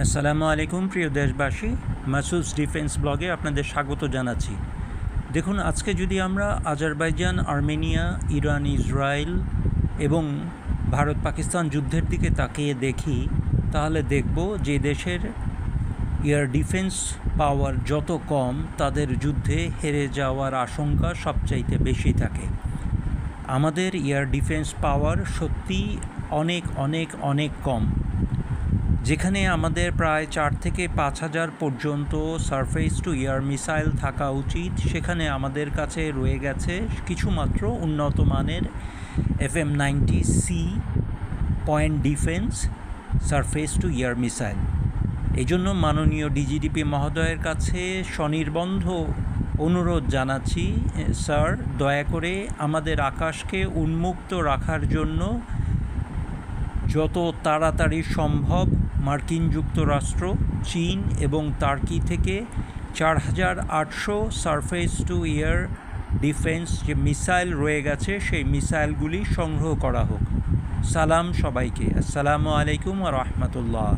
আসসালামু আলাইকুম প্রিয় দেশবাসী, মাসুদস ডিফেন্স ব্লগে আপনাদের স্বাগত জানাচ্ছি। দেখুন, আজকে যদি আমরা আজারবাইজান, আর্মেনিয়া, ইরান, ইসরায়েল এবং ভারত পাকিস্তান যুদ্ধের দিকে তাকিয়ে দেখি, তাহলে দেখব যে দেশের এয়ার ডিফেন্স পাওয়ার যত কম, তাদের যুদ্ধে হেরে যাওয়ার আশঙ্কা সবচাইতে বেশি থাকে। আমাদের এয়ার ডিফেন্স পাওয়ার সত্যিই অনেক অনেক অনেক কম। যেখানে আমাদের প্রায় 4 থেকে 5,000 পর্যন্ত সারফেস টু এয়ার মিসাইল থাকা উচিত, সেখানে আমাদের কাছে রয়ে গেছে কিছুমাত্র উন্নত মানের FM-90C point defence surface two air missile. এই জন্য মাননীয় ডিজিডিপি মহোদয়ের কাছে স্বনির্বন্ধ অনুরোধ জানাচ্ছি, স্যার, দয়া করে আমাদের আকাশকে উন্মুক্ত রাখার জন্য যত তাড়াতাড়ি সম্ভব মার্কিন যুক্তরাষ্ট্র, চীন এবং টার্কি থেকে 4,800 সারফেস টু এয়ার ডিফেন্স যে মিসাইল রয়ে গেছে, সেই মিসাইলগুলি সংগ্রহ করা হোক। সালাম সবাইকে। আসসালামু আলাইকুম ওয়া রাহমাতুল্লাহ।